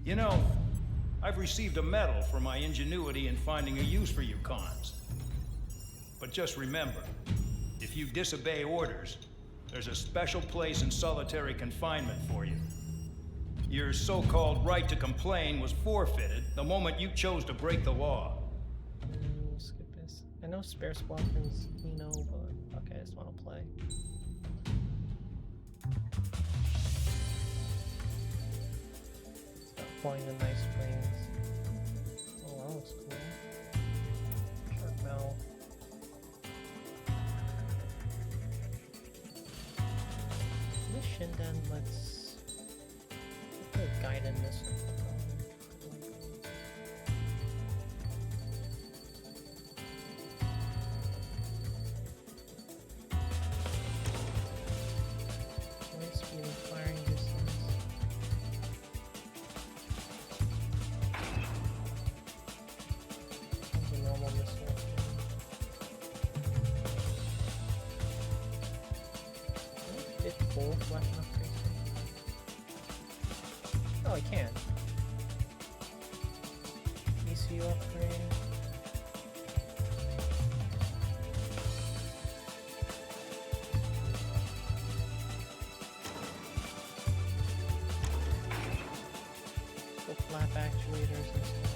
You know, I've received a medal for my ingenuity in finding a use for you cons. But just remember, if you disobey orders, there's a special place in solitary confinement for you. Your so-called right to complain was forfeited the moment you chose to break the law. Skip this. I know Spare Squadron's Eno, but okay, I just want to play. Stop flying the nice planes. Oh, that looks cool. Shark Bell. This Shinden lets put a guided missile. Firing distance. The normal missile. Can I fit both weapon upgrades? Oh, I can. ECU upgrade. Flap actuators and stuff.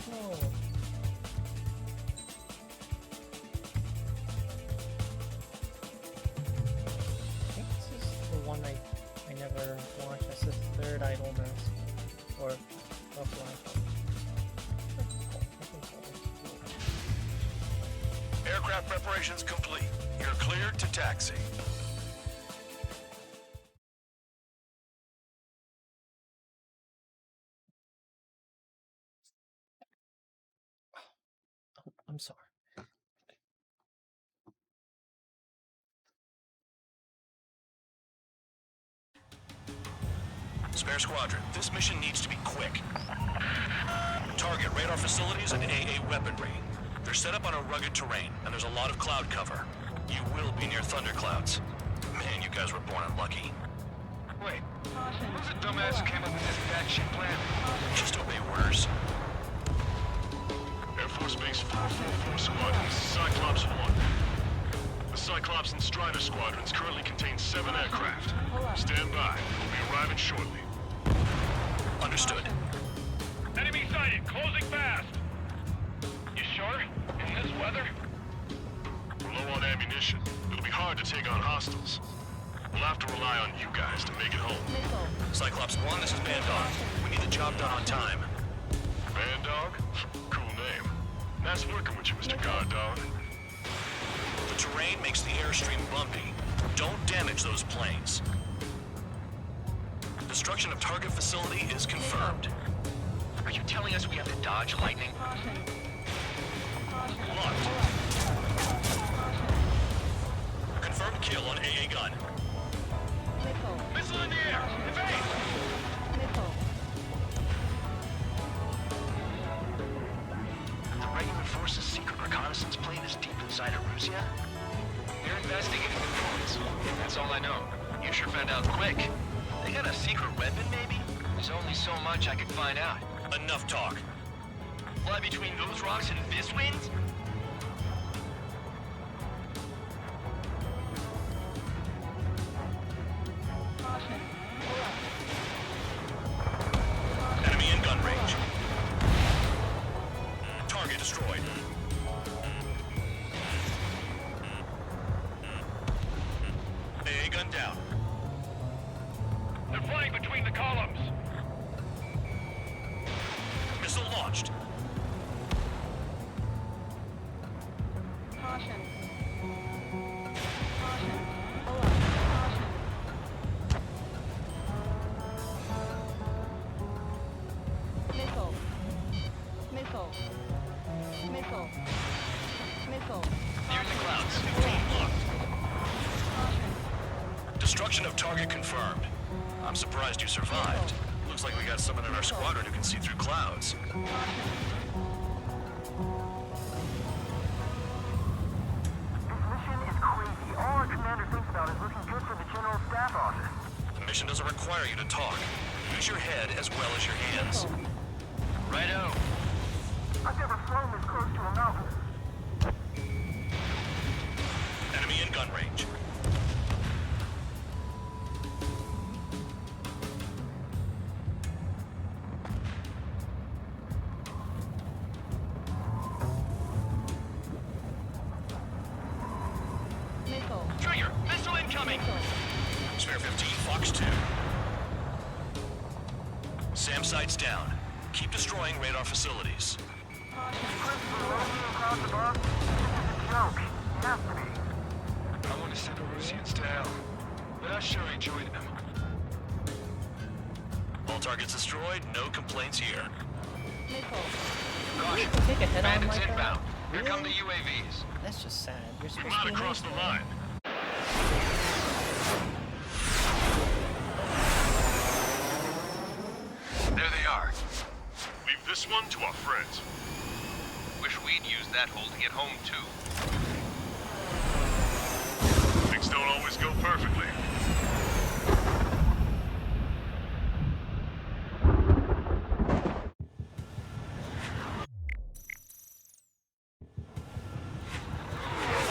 No. I think this is the one I never watched. That's the third Idleness. Or Rough Life. Aircraft preparations complete. You're cleared to taxi. I'm sorry. Spare Squadron, this mission needs to be quick. Target radar facilities and AA weaponry. They're set up on a rugged terrain, and there's a lot of cloud cover. You will be near thunderclouds. Man, you guys were born unlucky. Wait, who's the dumbass who came up with this batshit plan? Just obey orders. Air Force Base 444 Squadron, Cyclops 1. The Cyclops and Strider squadrons currently contain 7 aircraft. Stand by. We'll be arriving shortly. Understood. Enemy sighted, closing fast! You sure? In this weather? We're low on ammunition. It'll be hard to take on hostiles. We'll have to rely on you guys to make it home. Cyclops 1, this is Bandog. We need the job done on time. Bandog? Cool name. Nice working with you, Mr. Guard Dog. The terrain makes the airstream bumpy. Don't damage those planes. Destruction of target facility is confirmed. Are you telling us we have to dodge lightning? Locked. Confirmed kill on AA gun. Missile in the air! Evade! The regular force's secret reconnaissance plane is deep inside Erusea? They're investigating the ruins. That's all I know. You sure found out quick. They got a secret weapon, maybe? There's only so much I could find out. Enough talk. Fly between those rocks and this wind? Enemy in gun range. Target destroyed. AA gun down. They're flying between the columns. Missile launched. Caution. Caution. Alert. Caution. Missile. Missile. Missile. Missile. Near the clouds. Destruction of target confirmed. I'm surprised you survived. Looks like we got someone in our squadron who can see through clouds. All our commander thinks about is looking good for the General Staff Office. The mission doesn't require you to talk. Use your head as well as your hands. Righto. I've never flown this close to a mountain. Enemy in gun range. Missile. Trigger, missile incoming. Spare 15, Fox 2. SAM sights down. Keep destroying radar facilities. Across the box? This is a joke. It has to be. I want to send Erusians to hell, but I sure enjoyed them. All targets destroyed, no complaints here. Missile. You can take a head on Bandits like inbound. that? Here come the Really? UAVs. That's just sad. You're We supposed might to have be crossed the nice, line. There they are. Leave this one to our friends. Wish we'd used that hole to get home, too. Things don't always go perfectly.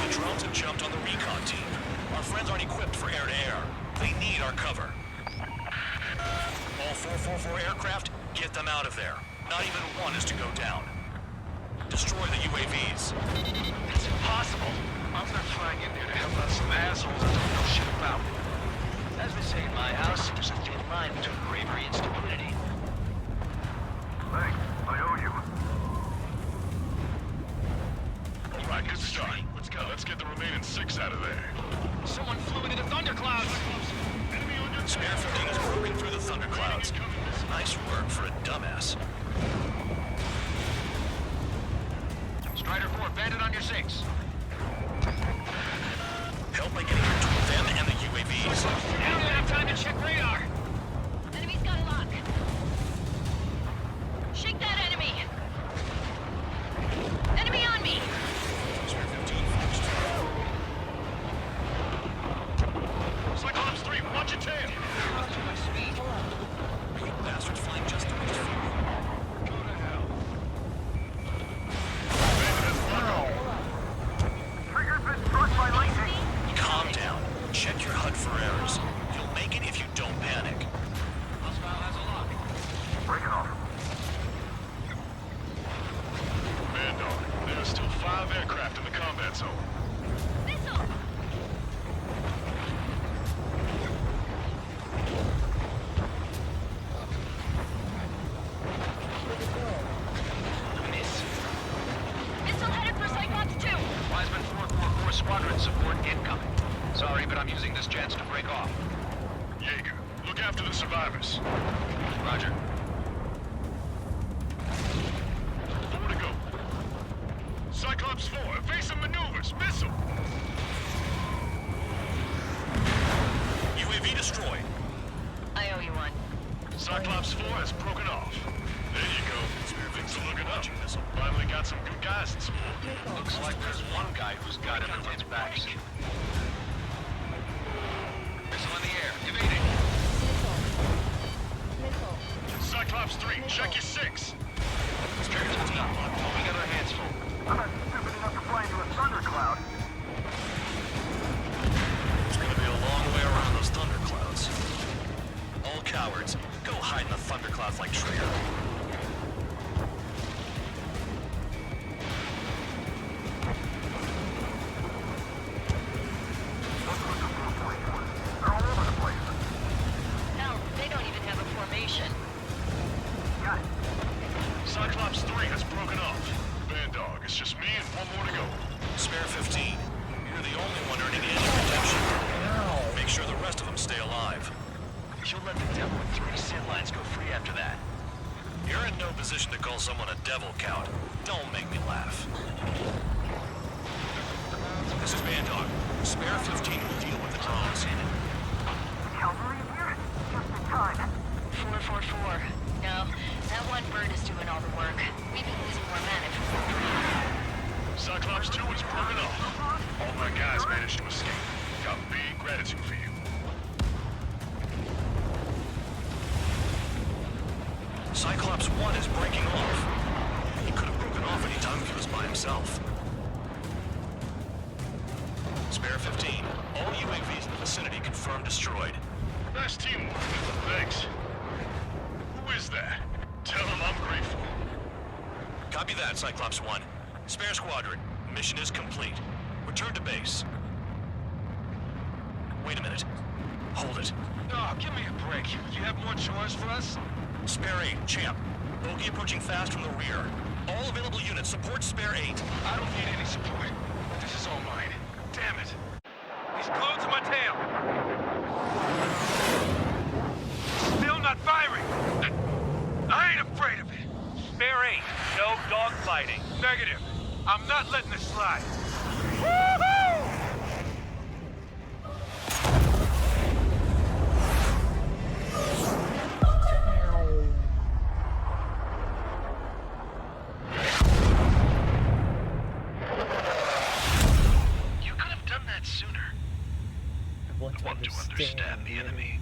The drones have jumped on the recon team. Our friends aren't equipped for air-to-air. They need our cover. All 444 aircraft, get them out of there. Not even one is to go down. Destroy the UAVs. It's impossible. I'm not flying in there to help out some assholes I don't know shit about. As we say in my house, there's a thin line between bravery and stupidity. Thanks. I owe you. All right, good start. Let's go. Let's get the remaining 6 out of there. Someone flew into the thunderclouds. Enemy on your Spare 15 has broken through the thunderclouds. Nice work for a dumbass. Strider 4, bandit on your 6. Help by getting between them and the UAVs. I don't have time to check radar. Enemy's got a lock. Shake that enemy. Enemy on me. Spare 15, Fox 2. Cyclops 3, watch your tail. Too much speed. You bastards flying just to reach you. Go to hell. Bandit has lock on. Trigger's been struck by lightning. Calm down. Check your HUD for errors. You'll make it if you don't panic. Hostile has a lock. Break it off. Bandar, there are still 5 aircraft in the combat zone. Missile. Miss. Missile headed for Cyclops 2. Wiseman 444 squadron support incoming. Sorry, but I'm using this chance to break off. Jaeger, look after the survivors. Roger. 4 to go. Cyclops 4, evasive maneuvers, missile! UAV destroyed. I owe you one. Cyclops 4 has broken off. There you go. Things are looking up. Finally got some good guys in support. Looks like there's one guy who's got everyone's backs. Missile in the air. Evading. Missile. Cyclops 3, check your 6. call someone a devil count. Don't make me laugh. This is Bandog. Spare 15 will deal with the drones. Cavalry here? Just in time. 444. No, that one bird is doing all the work. We'd be losing more men if we were Cyclops 2 is burning up. All my guys managed to escape. Got big gratitude for you. Cyclops 1 is breaking off. He could have broken off any time if he was by himself. Spare 15. All UAVs in the vicinity confirmed destroyed. Nice teamwork. Thanks. Who is that? Tell him I'm grateful. Copy that, Cyclops 1. Spare squadron. Mission is complete. Return to base. Wait a minute. Hold it. Oh, give me a break. You have more chores for us? Spare 8, Champ. Bogey approaching fast from the rear. All available units support Spare 8. I don't need any support. This is all mine. Damn it. He's glued to my tail. Still not firing. I ain't afraid of it. Spare 8. No dogfighting. Negative. I'm not letting this slide. Woohoo! You could have done that sooner. I want to understand the enemy.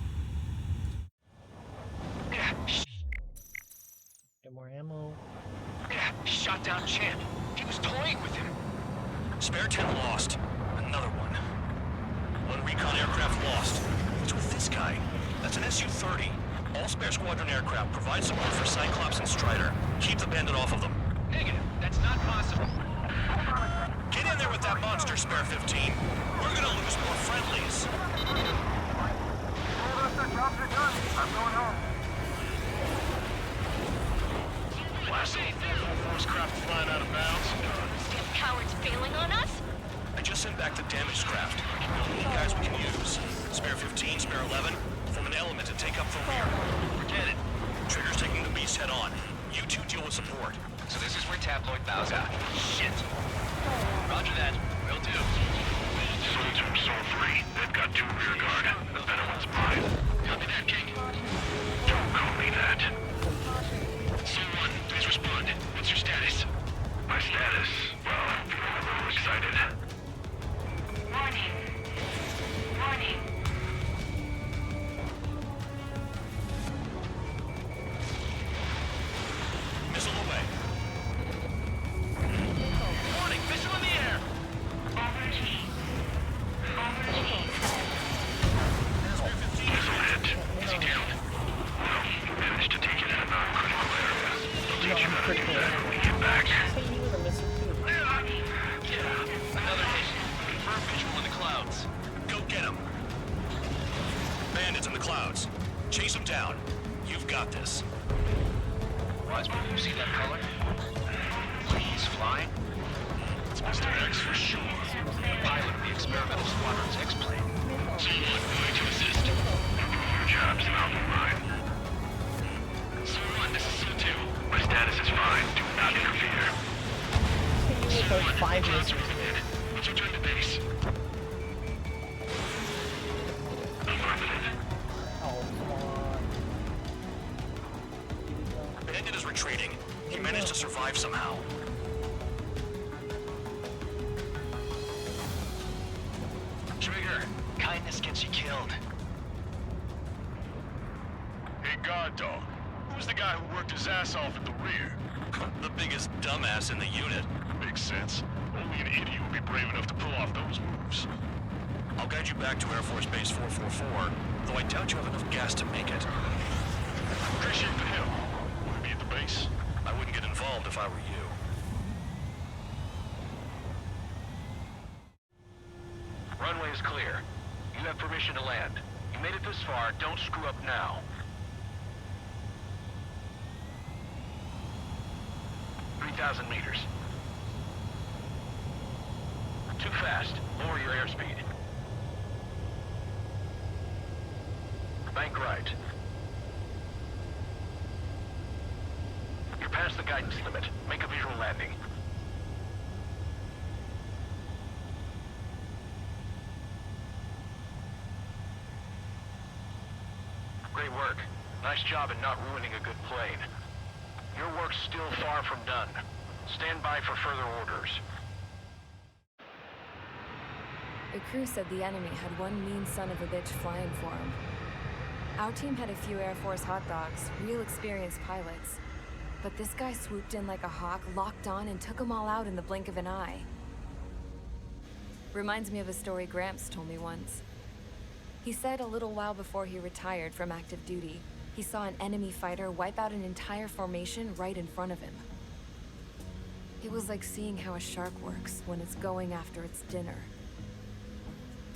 Get more ammo. Shot down Champ. He was toying with him. Spare 10 lost. Another one. One recon aircraft lost. What's with this guy? That's an Su-30. All Spare Squadron aircraft provide support for Cyclops and Strider. Keep the bandit off of them. Negative. That's not possible. Get in there with that monster, Spare 15. We're gonna lose more friendlies. Told us their jobs are done. I'm going home. Blasting 444's craft flying out of bounds. These cowards bailing on us? I just sent back the damaged craft. We'll need guys we can use. Spare 15, Spare 11, form an element and take up the rear. Forget it. Trigger's taking the beast head on. You two deal with support. So this is where Tabloid bows out. Shit. Roger that. Will do. Soul 2, Soul 3. They've got 2 rear guard. The better one's mine. Copy that, King. Don't call me that. Soul 1, please respond. What's your status? My status? Well, I'm a little excited. Warning. Warning. Missile away. Warning, missile in the air! Overheat. Overheat. Spare 15. Missile hit. Is he down? Well, you managed to take it in a non-critical area. I'll teach you how to do that when we get back. Say you were missing too. Yeah, another hit. Confirm visual in the clouds. Go get him. Bandits in the clouds. Chase them down. You've got this. Wiseman, you see that color? He's flying. It's Mr. X for sure. The pilot of the experimental squadron's X-plane. Someone going to assist. Your job's not mine. Soul 1, this is Soul 2. My status is fine. Do not interfere. Say you were like 5 minutes. Let's return to base. Affirmative. Oh, come on. Bandit is retreating. He managed to survive somehow. Trigger, kindness gets you killed. Hey, guard dog. Who's the guy who worked his ass off at the rear? The biggest dumbass in the unit. Makes sense. Only an idiot would be brave enough to pull off those moves. I'll guide you back to Air Force Base 444, though I doubt you have enough gas to make it. Appreciate the help. Want to be at the base? I wouldn't get involved if I were you. Runway is clear. You have permission to land. You made it this far, don't screw up now. 3,000 meters. Too fast. Lower your airspeed. Bank right. You're past the guidance limit. Make a visual landing. Great work. Nice job in not ruining a good plane. Your work's still far from done. Stand by for further orders. The crew said the enemy had one mean son of a bitch flying for him. Our team had a few Air Force hot dogs, real experienced pilots. But this guy swooped in like a hawk, locked on, and took them all out in the blink of an eye. Reminds me of a story Gramps told me once. He said a little while before he retired from active duty, he saw an enemy fighter wipe out an entire formation right in front of him. It was like seeing how a shark works when it's going after its dinner.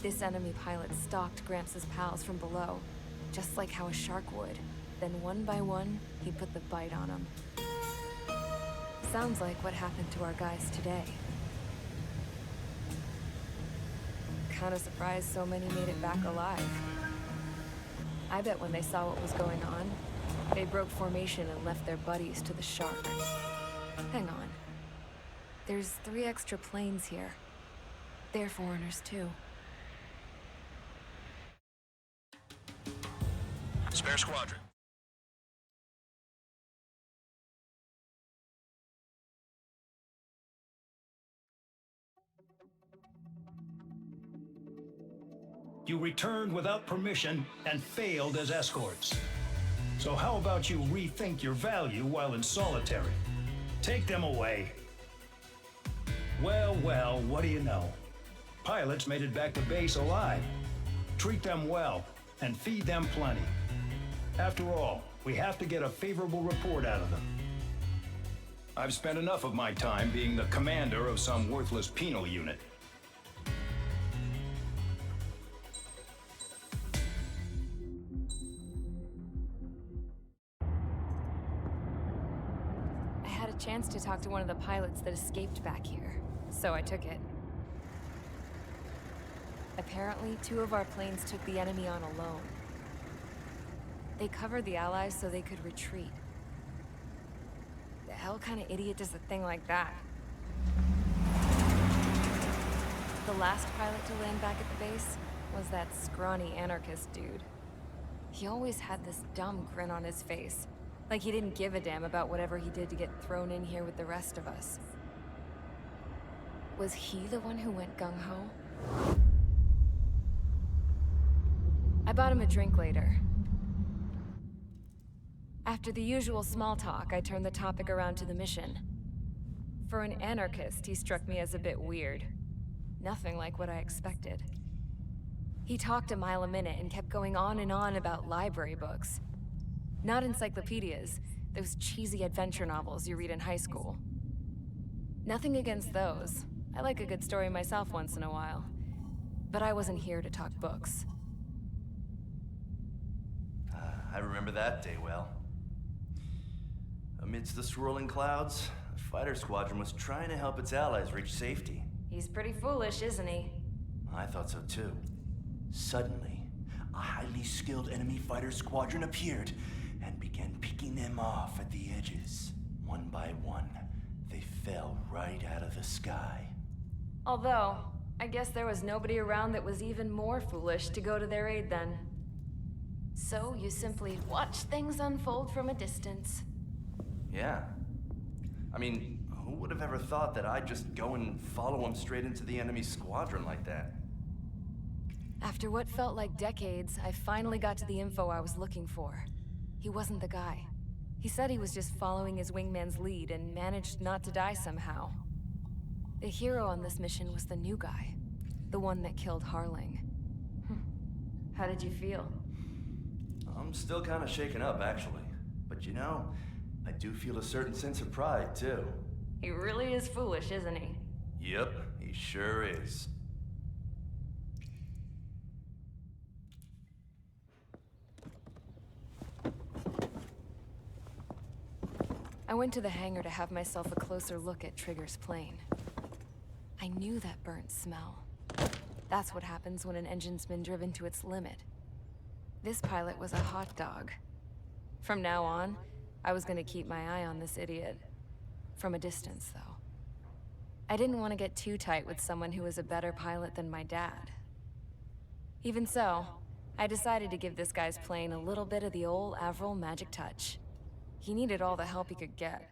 This enemy pilot stalked Gramps' pals from below, just like how a shark would. Then one by one, he put the bite on them. Sounds like what happened to our guys today. Kinda surprised so many made it back alive. I bet when they saw what was going on, they broke formation and left their buddies to the shark. Hang on. There's 3 extra planes here. They're foreigners too. Spare squadron. You returned without permission and failed as escorts. So how about you rethink your value while in solitary? Take them away. Well, well, what do you know? Pilots made it back to base alive. Treat them well and feed them plenty. After all, we have to get a favorable report out of them. I've spent enough of my time being the commander of some worthless penal unit. I had a chance to talk to one of the pilots that escaped back here, so I took it. Apparently, 2 of our planes took the enemy on alone. They covered the Allies so they could retreat. The hell kind of idiot does a thing like that? The last pilot to land back at the base was that scrawny anarchist dude. He always had this dumb grin on his face, like he didn't give a damn about whatever he did to get thrown in here with the rest of us. Was he the one who went gung-ho? I bought him a drink later. After the usual small talk, I turned the topic around to the mission. For an anarchist, he struck me as a bit weird. Nothing like what I expected. He talked a mile a minute and kept going on and on about library books. Not encyclopedias, those cheesy adventure novels you read in high school. Nothing against those. I like a good story myself once in a while. But I wasn't here to talk books. I remember that day well. Amidst the swirling clouds, the fighter squadron was trying to help its allies reach safety. He's pretty foolish, isn't he? I thought so too. Suddenly, a highly skilled enemy fighter squadron appeared and began picking them off at the edges. One by one, they fell right out of the sky. Although, I guess there was nobody around that was even more foolish to go to their aid then. So you simply watch things unfold from a distance. Yeah. I mean, who would have ever thought that I'd just go and follow him straight into the enemy squadron like that? After what felt like decades, I finally got to the info I was looking for. He wasn't the guy. He said he was just following his wingman's lead and managed not to die somehow. The hero on this mission was the new guy. The one that killed Harling. How did you feel? I'm still kind of shaken up, actually. But you know, I do feel a certain sense of pride, too. He really is foolish, isn't he? Yep, he sure is. I went to the hangar to have myself a closer look at Trigger's plane. I knew that burnt smell. That's what happens when an engine's been driven to its limit. This pilot was a hot dog. From now on, I was gonna keep my eye on this idiot. From a distance, though. I didn't want to get too tight with someone who was a better pilot than my dad. Even so, I decided to give this guy's plane a little bit of the old Avril magic touch. He needed all the help he could get.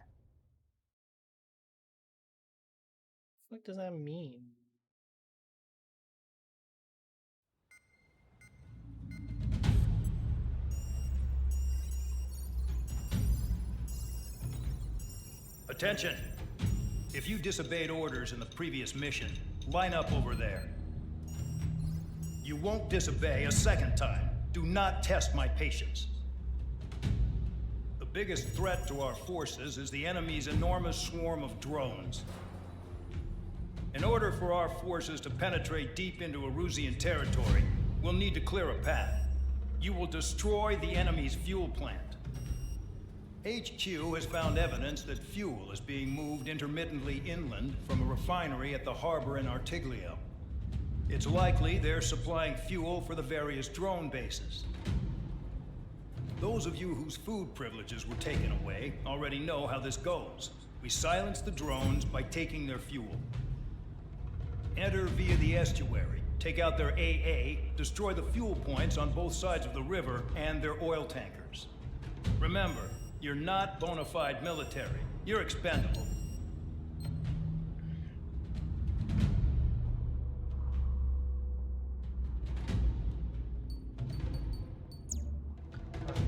What does that mean? Attention! If you disobeyed orders in the previous mission, line up over there. You won't disobey a second time. Do not test my patience. The biggest threat to our forces is the enemy's enormous swarm of drones. In order for our forces to penetrate deep into Erusian territory, we'll need to clear a path. You will destroy the enemy's fuel plant. HQ has found evidence that fuel is being moved intermittently inland from a refinery at the harbor in Artiglio. It's likely they're supplying fuel for the various drone bases. Those of you whose food privileges were taken away already know how this goes. We silence the drones by taking their fuel. Enter via the estuary, take out their AA, destroy the fuel points on both sides of the river and their oil tankers. Remember, you're not bona fide military. You're expendable.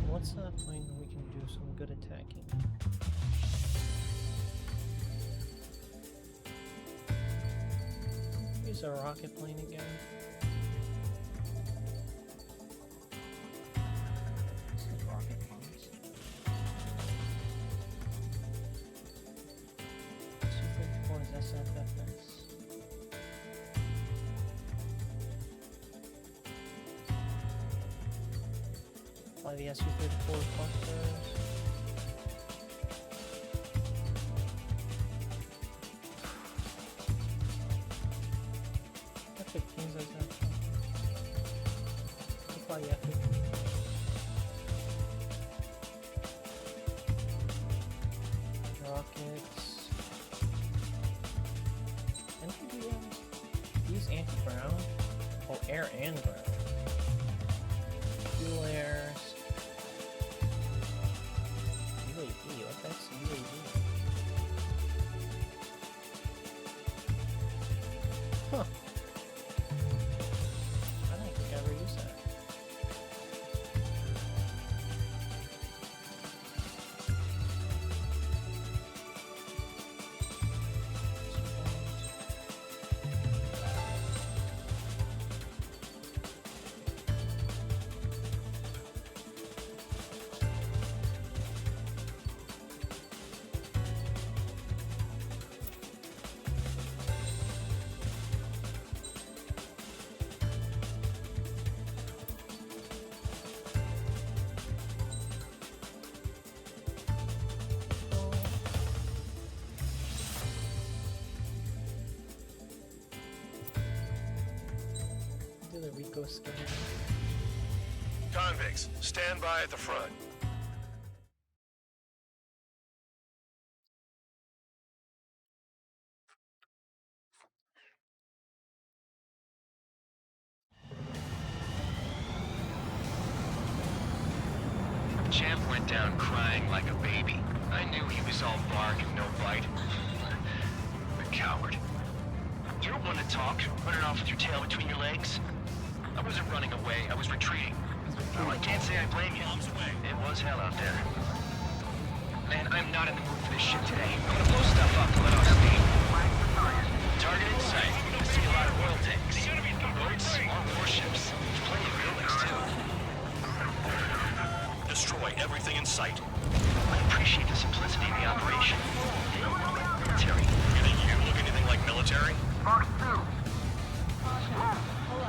What's a plane where we can do some good attacking? Use a rocket plane again. Some rocket planes. Su-34 is SFFS. Fly the Su-34 clusters. F-15s as that. Fly the F-15. Rockets. Amphibians? Use anti-ground? Oh, air and ground. Fuel airs. UAV, what that's UAV? Huh. I don't think I ever used that. Do the Rico skin. Convicts, stand by at the front. Champ went down crying like a baby. I knew he was all bark and no bite. The coward. You don't want to talk, running off with your tail between your legs. I wasn't running away, I was retreating. Well, I can't say I blame you. It was hell out there. Man, I'm not in the mood for this shit today. I'm gonna blow stuff up to let off steam. Target in sight. I see a lot of oil tanks. Boats, more warships. There's plenty of buildings, too. Destroy everything in sight. I appreciate the simplicity of the operation. Military. You look anything like military? Fox 2.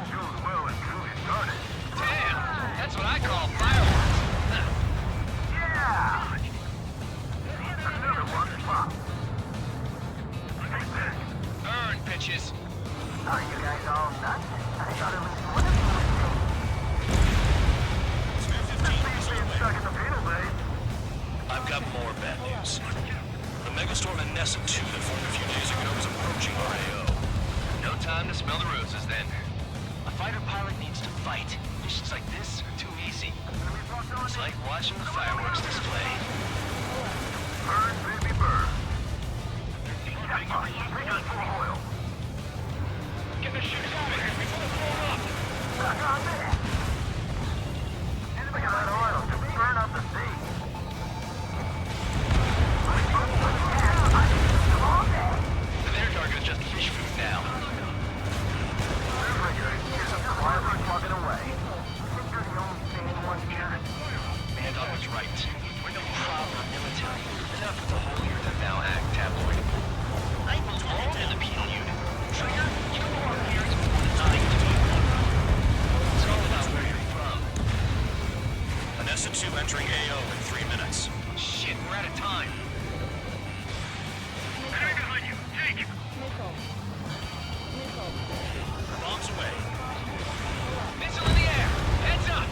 You're well and truly started. Damn! That's what I call fireworks. Yeah! Another one pop. Take this. Burn, bitches. Are you guys all done? I thought it was one of you. Being stuck in the penal bay. I've got more bad news. The Megastorm and Nessa 2 that formed a few days ago is approaching RAO. No time to smell the roses then. A fighter pilot needs to fight. Missions like this are too easy. It's like watching the fireworks display. Burn, baby, burn. Take us for oil. Get the shit out of here before it's blown up! Enemy got oil. Burn up the sea. The air target is just fish food now. Quietly plugging away. You're the only sane one here. Mandog was right. We're no proper military. Enough with the holier-than-thou act tabloid. I belong in the penal unit. Trigger, you belong here as more designed to be one. It's all about where you're from. Nessa 2 entering AO in 3 minutes. Shit, we're out of time. Enemy behind you! Take him! Bombs away. Missile in the air! Heads up!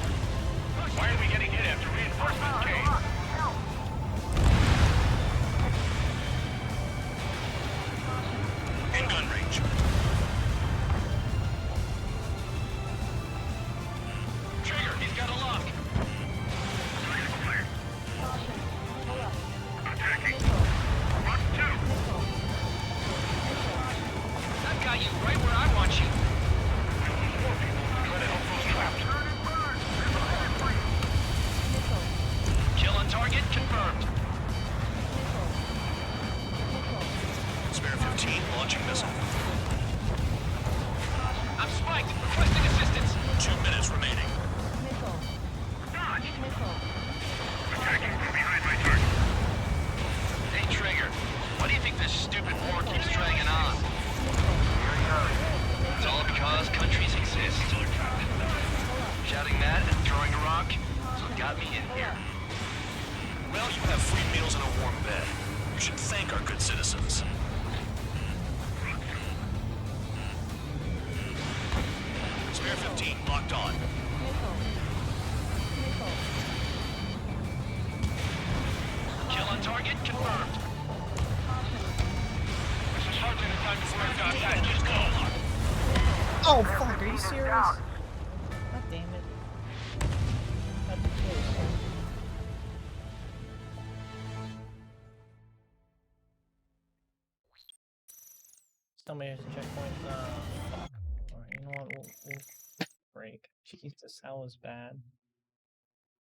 Why are we getting hit after reinforcements came? In gun range. Trigger, he's got a lock. Attacking. Mark 2! I've got you right where I want you. Try to help those traps. Kill on target confirmed. Spare 15 launching missile. I'm spiked. Requesting assistance. 2 minutes remaining. Attacking from behind my target. Hey, Trigger. Why do you think this stupid war keeps dragging on? It's all because countries exist. Shouting that and throwing a rock is what got me in here. Well, you have free meals and a warm bed. You should thank our good citizens. Spare 15 locked on. Kill on target confirmed. This is hardly the time to worry about that. Just go! Oh fuck, are you serious? God damn it. That'd be close. Still made it to checkpoint. Fuck. Alright, you know what? We'll break. Jesus, that was bad.